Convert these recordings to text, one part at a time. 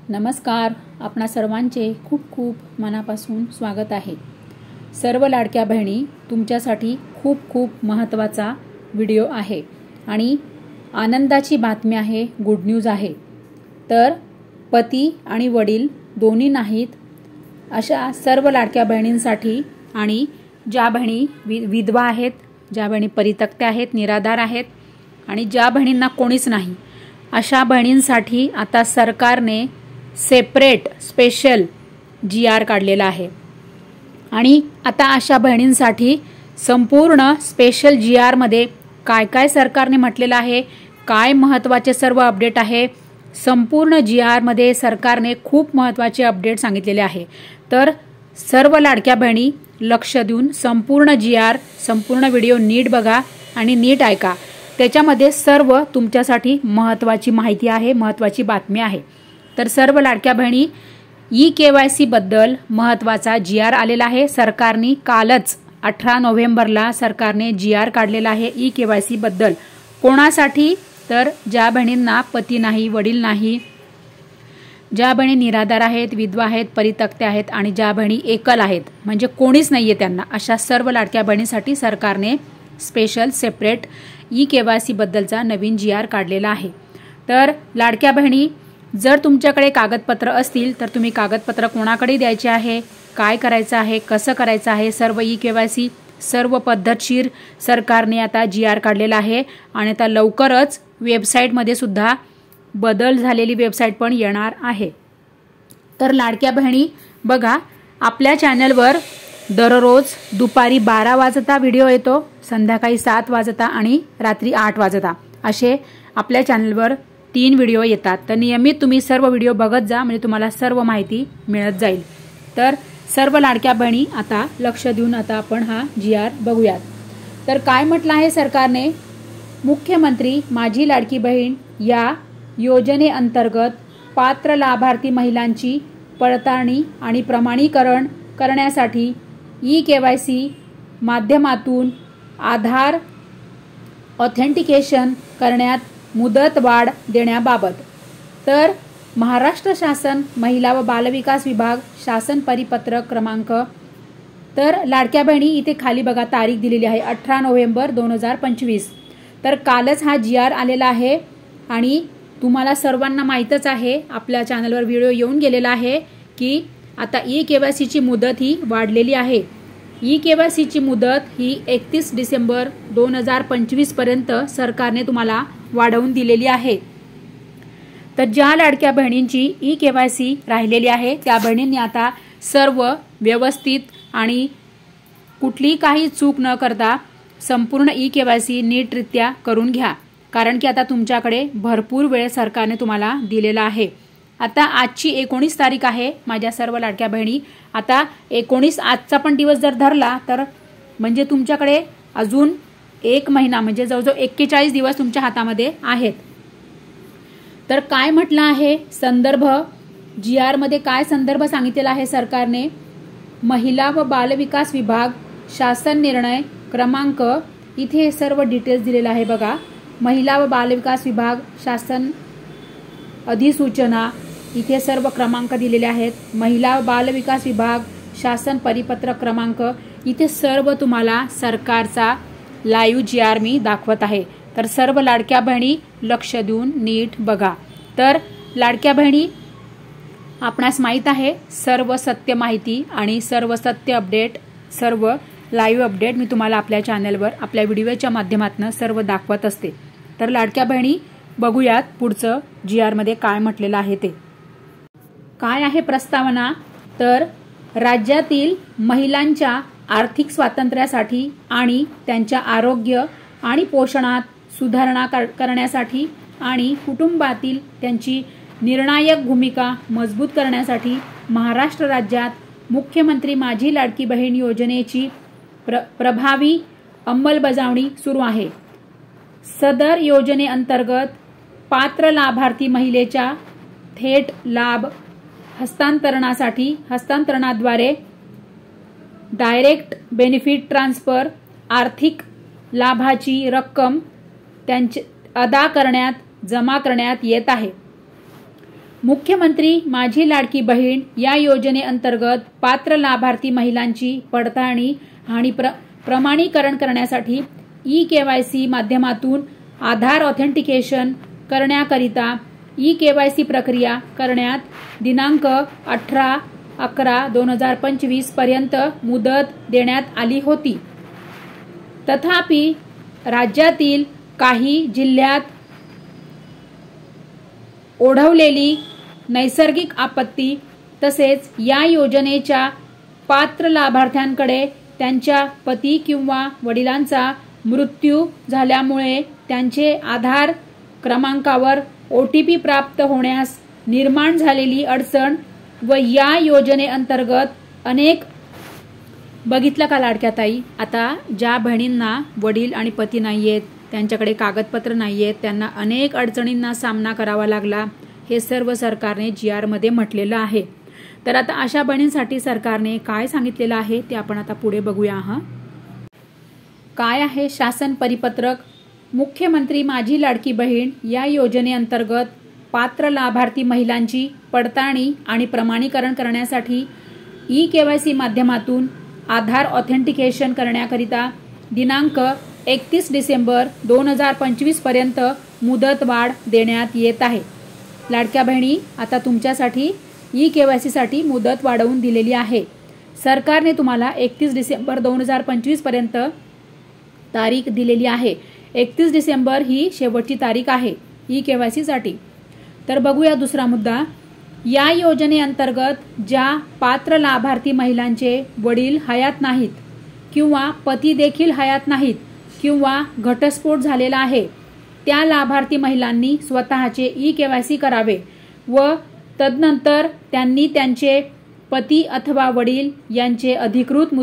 नमस्कार. आपणा सर्वांचे खूप खूप मनापासून स्वागत आहे. सर्व लाडक्या बहिणी, तुमच्यासाठी खूप खूप महत्त्वाचा व्हिडिओ आहे आणि आनंदाची बातमी आहे, गुड न्यूज आहे. तर पती आणि वडील दोन्ही नाहीत अशा सर्व लाडक्या बहिणींसाठी आणि ज्या बहिणी विधवा आहेत, ज्या बहिणी परित्यक्त्या आहेत, निराधार आहेत आणि ज्या बहिणींना कोणीच नाही अशा बहिणींसाठी आता सरकारने सेपरेट स्पेशल GR काढलेला आहे. आणि आता अशा बहिणींसाठी संपूर्ण स्पेशल GR मध्ये काय काय सरकारने म्हटलेलं आहे, काय महत्त्वाचे सर्व अपडेट आहे, संपूर्ण GR मध्ये सरकारने खूप महत्त्वाचे अपडेट सांगितलेले आहे. तर सर्व लाडक्या बहिणी लक्ष देऊन संपूर्ण GR, संपूर्ण व्हिडिओ नीट बघा आणि नीट ऐका. त्याच्यामध्ये सर्व तुमच्यासाठी महत्त्वाची माहिती आहे, महत्त्वाची बातमी आहे. तर सर्व लाडक्या बहिणी, EKYC बद्दल महत्त्वाचा GR आलेला आहे. सरकारने कालच 18 नोव्हेंबरला सरकारने GR काढलेला आहे EKYC बद्दल. कोणासाठी? तर ज्या बहिणींना पती नाही, वडील नाही, ज्या बहिणी निराधार आहेत, विधवा आहेत, परित्यक्त्या आहेत आणि ज्या बहिणी एकल आहेत, म्हणजे कोणीच नाहीये त्यांना, अशा सर्व लाडक्या बहिणींसाठी सरकारने स्पेशल सेपरेट EKYC बद्दलचा नवीन GR काढलेला आहे. तर लाडक्या बहिणी, जर तुमच्याकडे कागदपत्र असतील तर तुम्ही कागदपत्र कोणाकडे द्यायचे आहे, काय करायचं आहे, कसं करायचं आहे, सर्व EKYC सर्व पद्धतशीर सरकारने आता GR काढलेला आहे. आणि आता लवकरच वेबसाईटमध्ये सुद्धा बदल झालेली वेबसाईट पण येणार आहे. तर लाडक्या बहिणी बघा, आपल्या चॅनलवर दररोज दुपारी 12 वाजता व्हिडिओ येतो, संध्याकाळी 7 वाजता आणि रात्री 8 वाजता असे आपल्या चॅनलवर 3 व्हिडिओ येतात. तर नियमित तुम्ही सर्व व्हिडिओ बघत जा, म्हणजे तुम्हाला सर्व माहिती मिळत जाईल. तर सर्व लाडक्या बहिणी आता लक्ष देऊन आता आपण हा GR बघूयात. तर काय म्हटलं आहे सरकारने? मुख्यमंत्री माझी लाडकी बहीण या योजनेअंतर्गत पात्र लाभार्थी महिलांची पडताळणी आणि प्रमाणीकरण करण्यासाठी EKYC माध्यमातून आधार ऑथेंटिकेशन करण्यात मुदतवाढ देण्याबाबत. तर महाराष्ट्र शासन महिला व बालविकास विभाग शासन परिपत्रक क्रमांक, तर लाडक्या बहिणी इथे खाली बघा तारीख दिलेली आहे 18 नोव्हेंबर 2025. तर कालच हा GR आलेला आहे आणि तुम्हाला सर्वांना माहीतच आहे, आपल्या चॅनलवर व्हिडिओ येऊन गेलेला आहे की आता EKYC ची मुदत ही वाढलेली आहे. EKYC ची मुदत ही 31 डिसेंबर 2025 पर्यंत सरकारने तुम्हाला वाढवून दिलेली आहे. तर ज्या लाडक्या बहिणींची EKYC राहिलेली आहे त्या बहिणींनी आता सर्व व्यवस्थित आणि कुठली काही चूक न करता संपूर्ण EKYC नीटरित्या करून घ्या. कारण की आता तुमच्याकडे भरपूर वेळ सरकारने तुम्हाला दिलेला आहे. आता आजची 19 तारीख आहे माझ्या सर्व लाडक्या बहिणी. आता 19 आजचा पण दिवस जर धरला तर म्हणजे तुमच्याकडे अजून 1 महिना म्हणजे जवळजवळ 41 दिवस तुमच्या हातामध्ये आहेत. तर काय म्हटलं आहे संदर्भ GR मध्ये, काय संदर्भ सांगितलेला आहे सरकारने? महिला व बालविकास विभाग शासन निर्णय क्रमांक, इथे सर्व डिटेल्स दिलेला आहे बघा. महिला व बालविकास विभाग शासन अधिसूचना, इथे सर्व क्रमांक दिलेले आहेत. महिला व बालविकास विभाग शासन परिपत्रक क्रमांक, इथे सर्व तुम्हाला सरकारचा लाईव्ह GR मी दाखवत आहे. तर सर्व लाडक्या बहिणी लक्ष देऊन नीट बघा. तर लाडक्या बहिणी, आपणास माहीत आहे सर्व सत्य माहिती आणि सर्व सत्य अपडेट, सर्व लाईव्ह अपडेट मी तुम्हाला आपल्या चॅनलवर आपल्या व्हिडिओच्या माध्यमातून सर्व दाखवत असते. तर लाडक्या बहिणी बघूयात पुढचं GR मध्ये काय म्हटलेलं आहे ते. काय आहे प्रस्तावना? तर राज्यातील महिलांच्या आर्थिक स्वातंत्र्यासाठी आणि त्यांच्या आरोग्य आणि पोषणात सुधारणा करण्यासाठी आणि कुटुंबातील त्यांची निर्णायक भूमिका मजबूत करण्यासाठी महाराष्ट्र राज्यात मुख्यमंत्री माझी लाडकी बहीण योजनेची प्रभावी अंमलबजावणी सुरू आहे. सदर योजनेअंतर्गत पात्र लाभार्थी महिलेच्या थेट लाभ हस्तांतरणाद्वारे डायरेक्ट बेनिफिट ट्रान्सफर आर्थिक लाभाची रक्कम त्यांचे अदा करण्यात जमा करण्यात येत आहे. मुख्यमंत्री माझी लाडकी बहीण या योजनेअंतर्गत पात्र लाभार्थी महिलांची पडताळणी आणि प्रमाणीकरण करण्यासाठी ई-केवायसी माध्यमातून आधार ऑथेंटिकेशन करण्याकरिता ई-केवायसी प्रक्रिया करण्यात दिनांक 18/11/2025 पर्यंत मुदत देण्यात आली होती. तथापि राज्यातील काही जिल्ह्यात ओढवलेली नैसर्गिक आपत्ती तसेच या योजनेच्या पात्र लाभार्थ्यांकडे त्यांच्या पती किंवा वडिलांचा मृत्यू झाल्यामुळे त्यांचे आधार क्रमांकावर OTP प्राप्त होण्यास निर्माण झालेली अडचण व या योजनेअंतर्गत अनेक बघितलं का लाडक्या ताई, आता ज्या बहिणींना वडील आणि पती नाहीयेत, त्यांच्याकडे कागदपत्र नाहीयेत, त्यांना अनेक अडचणींना सामना करावा लागला. हे सर्व सरकारने GR मध्ये म्हटलेलं आहे. तर आता अशा बहिणींसाठी सरकारने काय सांगितलेलं आहे ते आपण आता पुढे बघूया. काय आहे शासन परिपत्रक. मुख्यमंत्री माझी लाडकी बहीण या योजनेअंतर्गत पात्र लाभार्थी महिलांची पडताळणी आणि प्रमाणीकरण करण्यासाठी ई-केवायसी माध्यमातून आधार ऑथेंटिकेशन करण्याकरिता दिनांक 31 डिसेंबर 2025 पर्यंत मुदतवाढ देण्यात येत आहे. लाडक्या बहिणी, आता तुमच्यासाठी ई-केवायसी साठी मुदत वाढवून दिलेली आहे. सरकारने तुम्हाला 31 डिसेंबर 2025 पर्यंत तारीख दिलेली आहे. 31 डिसेंबर ही शेवटची तारीख आहे ई-केवायसी साठी. तर बघूया दुसरा मुद्दा. या योजनेअंतर्गत ज्या पात्र लाभार्थी महिलांचे वडील हयात नाहीत किंवा पती देखील हयात नाहीत किंवा घटस्फोट झालेला आहे, त्या लाभार्थी महिलांनी स्वतःचे ई-केवायसी करावे व तदनंतर त्यांनी त्यांचे पती अथवा वडील यांचे अधिकृत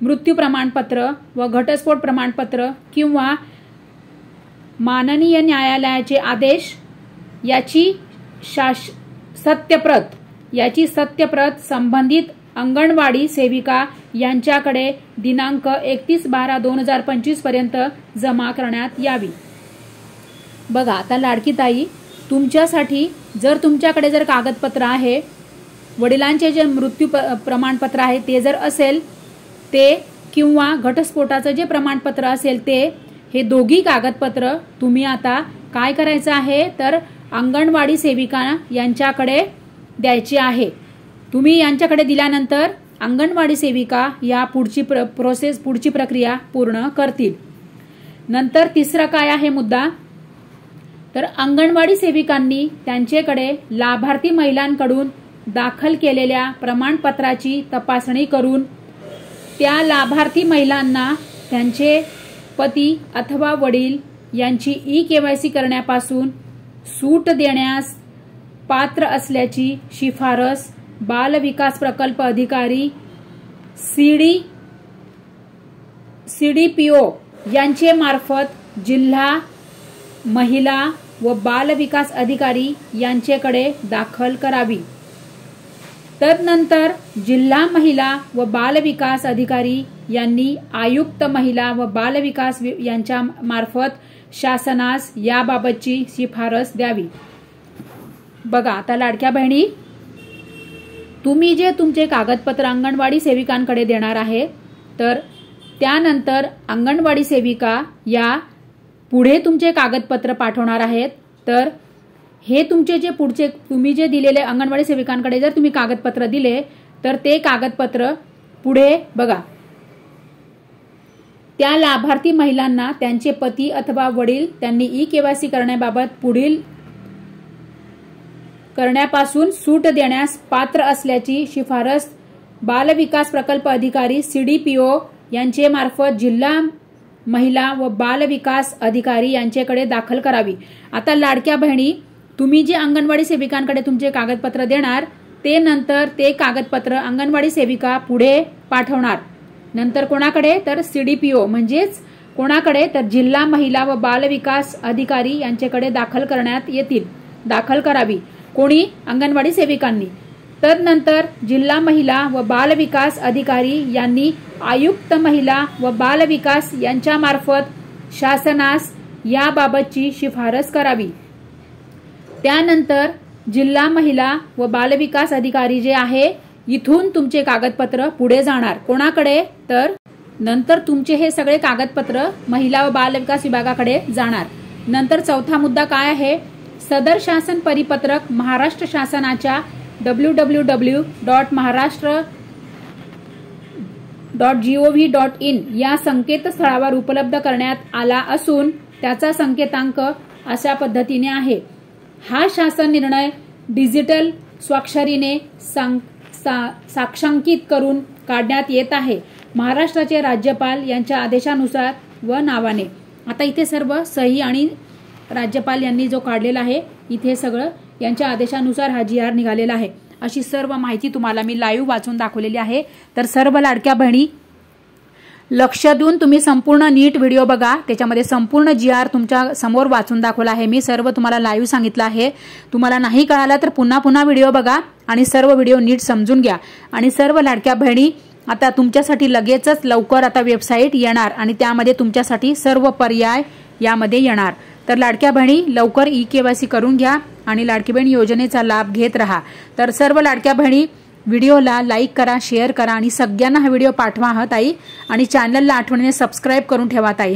मृत्यू प्रमाणपत्र व घटस्फोट प्रमाणपत्र किंवा माननीय न्यायालयाचे आदेश याची सत्यप्रत संबंधित अंगणवाडी सेविका यांच्याकडे दिनांक 31/12/2025 पर्यंत जमा करण्यात यावी. बघा आता लाडकी ताई, तुमच्यासाठी जर तुमच्याकडे जर कागदपत्र आहे, वडिलांचे जे मृत्यू प्रमाणपत्र आहे ते जर असेल ते किंवा घटस्फोटाचं जे प्रमाणपत्र असेल ते, हे दोघी कागदपत्र तुम्ही आता काय करायचं आहे तर अंगणवाडी सेविका यांच्याकडे द्यायची आहे. तुम्ही यांच्याकडे दिल्यानंतर अंगणवाडी सेविका या पुढची प्रक्रिया पूर्ण करतील. नंतर तिसरा काय आहे मुद्दा, तर अंगणवाडी सेविकांनी त्यांच्याकडे लाभार्थी महिलांकडून दाखल केलेल्या प्रमाणपत्राची तपासणी करून त्या लाभार्थी महिलांना त्यांचे पती अथवा वडील यांची ई-केवायसी करण्यापासून सूट देण्यास पात्र असल्याची शिफारस बाल विकास प्रकल्प अधिकारी CDPO यांचे मार्फत जिल्हा महिला व बाल विकास अधिकारी यांच्याकडे दाखल करावी. तदनंतर जिल्हा महिला व बाल विकास अधिकारी यांनी आयुक्त महिला व बाल विकास यांच्या मार्फत शासनास याबाबतची शिफारस द्यावी. बघा आता लाडक्या बहिणी, तुम्ही जे तुमचे कागदपत्र अंगणवाडी सेविकांकडे देणार आहे, तर त्यानंतर अंगणवाडी सेविका या पुढे तुमचे कागदपत्र पाठवणार आहेत. तर हे तुमचे जे पुढचे तुम्ही जे दिलेले अंगणवाडी सेविकांकडे जर तुम्ही कागदपत्र दिले तर ते कागदपत्र पुढे बघा त्या लाभार्थी महिलांना त्यांचे पती अथवा वडील त्यांनी ई-केवायसी करण्याबाबत पुढील करण्यापासून सूट देण्यास पात्र असल्याची शिफारस बाल विकास प्रकल्प अधिकारी CDPO यांचे मार्फत जिल्हा महिला व बाल विकास अधिकारी यांच्याकडे दाखल करावी. आता लाडक्या बहिणी, तुम्ही जे अंगणवाडी सेविकांकडे तुमचे कागदपत्र देणार ते नंतर ते कागदपत्र अंगणवाडी सेविका पुढे पाठवणार. नंतर कोणाकडे तर CDPO म्हणजेच कोणाकडे तर जिल्हा महिला व बाल विकास अधिकारी यांच्याकडे दाखल करण्यात येतील. दाखल करावी कोणी? अंगणवाडी सेविकांनी. तदनंतर जिल्हा महिला व बाल विकास अधिकारी यांनी आयुक्त महिला व बाल विकास यांच्या मार्फत शासनास याबाबतची शिफारस करावी. त्यानंतर जिल्हा महिला व बालविकास अधिकारी जे आहे इथून तुमचे कागदपत्र पुढे जाणार कोणाकडे, तर नंतर तुमचे हे सगळे कागदपत्र महिला व बालविकास विभागाकडे जाणार। नंतर चौथा मुद्दा काय आहे, सदर शासन परिपत्रक महाराष्ट्र शासनाच्या www.maharashtra.gov.in या संकेतस्थळावर उपलब्ध करण्यात आला असून त्याचा संकेतांक अशा पद्धतीने आहे। हा शासन निर्णय डिजिटल स्वाक्षरीने साक्षांकित करून काढण्यात येत आहे, महाराष्ट्राचे राज्यपाल यांच्या आदेशानुसार व नावाने। आता इथे सर्व सही आणि राज्यपाल यांनी जो काढलेला आहे इथे सगळं यांच्या आदेशानुसार हा GR निघालेला आहे। अशी सर्व माहिती तुम्हाला मी लाईव्ह वाचून दाखवलेली आहे। तर सर्व लाडक्या बहिणी लक्ष देऊन तुम्ही संपूर्ण नीट व्हिडिओ बघा, त्याच्यामध्ये संपूर्ण GR तुमच्या समोर वाचून दाखवला आहे मी, सर्व तुम्हाला लाईव्ह सांगितलं आहे। तुम्हाला नाही कळालं तर पुन्हा व्हिडिओ बघा आणि सर्व व्हिडिओ नीट समजून घ्या। आणि सर्व लाडक्या बहिणी आता तुमच्यासाठी लगेचच लवकर आता वेबसाईट येणार आणि त्यामध्ये तुमच्यासाठी सर्व पर्याय यामध्ये येणार। तर लाडक्या बहिणी लवकर eKYC करून घ्या आणि लाडकी बहीण योजनेचा लाभ घेत रहा। तर सर्व लाडक्या बहिणी व्हिडिओला लाईक करा, शेअर करा आणि सगळ्यांना हा व्हिडिओ पाठवा ताई, आणि चॅनलला आठवणीने सबस्क्राईब करून ठेवा ताई।